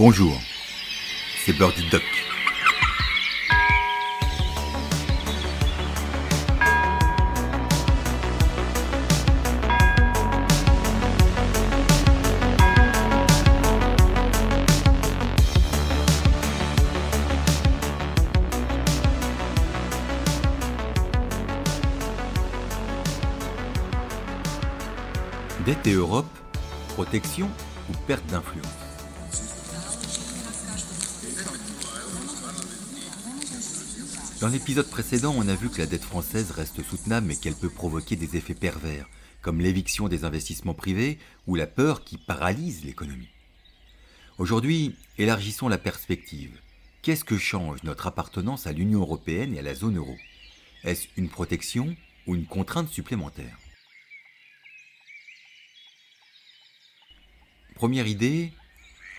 Bonjour, c'est Birdie Duck. Dette et Europe, protection ou perte d'influence? Dans l'épisode précédent, on a vu que la dette française reste soutenable mais qu'elle peut provoquer des effets pervers, comme l'éviction des investissements privés ou la peur qui paralyse l'économie. Aujourd'hui, élargissons la perspective. Qu'est-ce que change notre appartenance à l'Union européenne et à la zone euro? Est-ce une protection ou une contrainte supplémentaire? Première idée,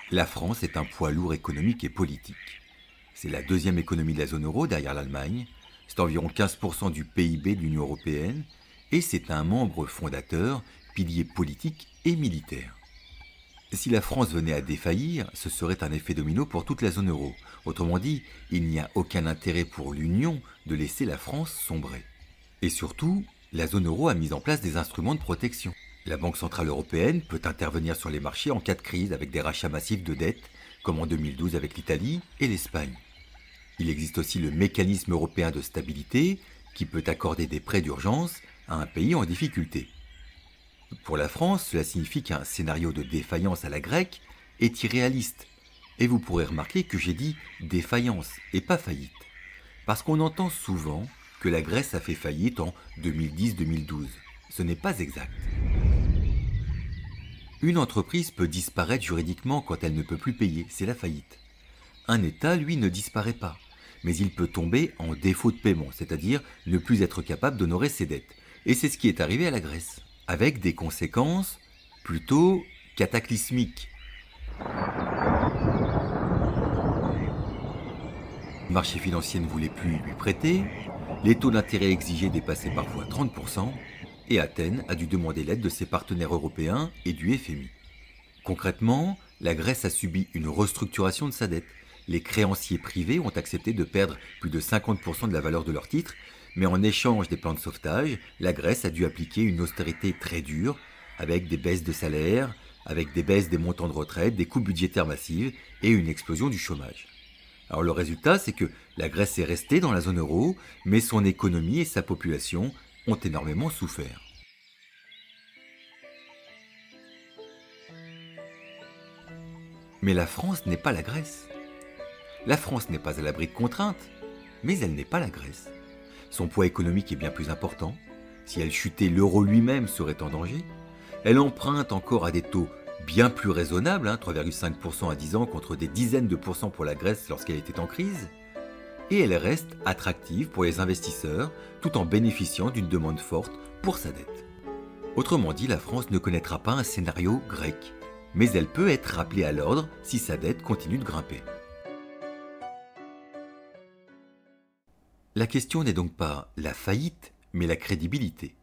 la France est un poids lourd économique et politique. C'est la deuxième économie de la zone euro derrière l'Allemagne, c'est environ 15% du PIB de l'Union européenne et c'est un membre fondateur, pilier politique et militaire. Si la France venait à défaillir, ce serait un effet domino pour toute la zone euro. Autrement dit, il n'y a aucun intérêt pour l'Union de laisser la France sombrer. Et surtout, la zone euro a mis en place des instruments de protection. La Banque Centrale Européenne peut intervenir sur les marchés en cas de crise avec des rachats massifs de dettes, comme en 2012 avec l'Italie et l'Espagne. Il existe aussi le mécanisme européen de stabilité qui peut accorder des prêts d'urgence à un pays en difficulté. Pour la France, cela signifie qu'un scénario de défaillance à la grecque est irréaliste. Et vous pourrez remarquer que j'ai dit défaillance et pas faillite. Parce qu'on entend souvent que la Grèce a fait faillite en 2010-2012. Ce n'est pas exact. Une entreprise peut disparaître juridiquement quand elle ne peut plus payer, c'est la faillite. Un État, lui, ne disparaît pas, mais il peut tomber en défaut de paiement, c'est-à-dire ne plus être capable d'honorer ses dettes. Et c'est ce qui est arrivé à la Grèce, avec des conséquences plutôt cataclysmiques. Le marché financier ne voulait plus lui prêter, les taux d'intérêt exigés dépassaient parfois 30%, et Athènes a dû demander l'aide de ses partenaires européens et du FMI. Concrètement, la Grèce a subi une restructuration de sa dette. Les créanciers privés ont accepté de perdre plus de 50% de la valeur de leurs titres, mais en échange des plans de sauvetage, la Grèce a dû appliquer une austérité très dure, avec des baisses de salaire, avec des baisses des montants de retraite, des coupes budgétaires massives et une explosion du chômage. Alors le résultat, c'est que la Grèce est restée dans la zone euro, mais son économie et sa population ont énormément souffert. Mais la France n'est pas la Grèce. La France n'est pas à l'abri de contraintes, mais elle n'est pas la Grèce. Son poids économique est bien plus important. Si elle chutait, l'euro lui-même serait en danger. Elle emprunte encore à des taux bien plus raisonnables, 3,5% à 10 ans contre des dizaines de pourcents pour la Grèce lorsqu'elle était en crise. Et elle reste attractive pour les investisseurs tout en bénéficiant d'une demande forte pour sa dette. Autrement dit, la France ne connaîtra pas un scénario grec, mais elle peut être rappelée à l'ordre si sa dette continue de grimper. La question n'est donc pas la faillite, mais la crédibilité.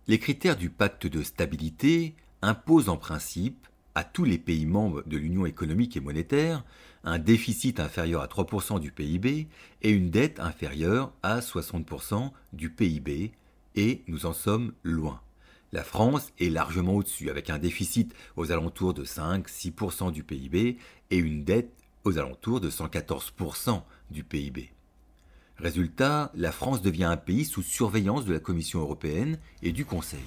Les critères du pacte de stabilité imposent en principe à tous les pays membres de l'Union économique et monétaire un déficit inférieur à 3% du PIB et une dette inférieure à 60% du PIB, et nous en sommes loin. La France est largement au-dessus, avec un déficit aux alentours de 5-6% du PIB et une dette aux alentours de 114% du PIB. Résultat, la France devient un pays sous surveillance de la Commission européenne et du Conseil.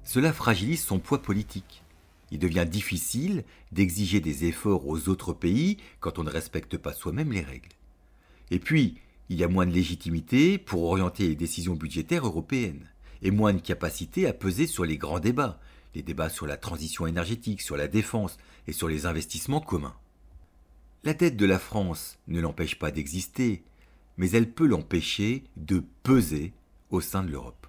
Cela fragilise son poids politique. Il devient difficile d'exiger des efforts aux autres pays quand on ne respecte pas soi-même les règles. Et puis, il y a moins de légitimité pour orienter les décisions budgétaires européennes, et moins de capacité à peser sur les grands débats, les débats sur la transition énergétique, sur la défense et sur les investissements communs. La dette de la France ne l'empêche pas d'exister, mais elle peut l'empêcher de peser au sein de l'Europe.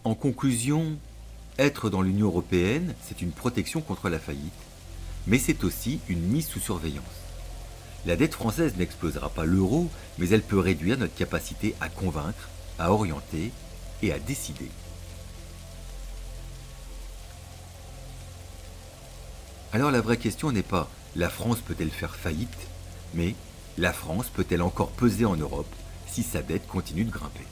En conclusion, être dans l'Union européenne, c'est une protection contre la faillite, mais c'est aussi une mise sous surveillance. La dette française n'explosera pas l'euro, mais elle peut réduire notre capacité à convaincre, à orienter et à décider. Alors la vraie question n'est pas la France peut-elle faire faillite, mais la France peut-elle encore peser en Europe si sa dette continue de grimper?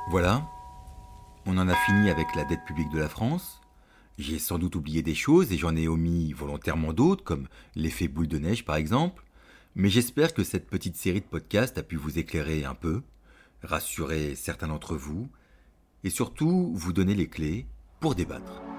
Voilà, on en a fini avec la dette publique de la France. J'ai sans doute oublié des choses et j'en ai omis volontairement d'autres, comme l'effet boule de neige par exemple. Mais j'espère que cette petite série de podcasts a pu vous éclairer un peu, rassurer certains d'entre vous, et surtout vous donner les clés pour débattre.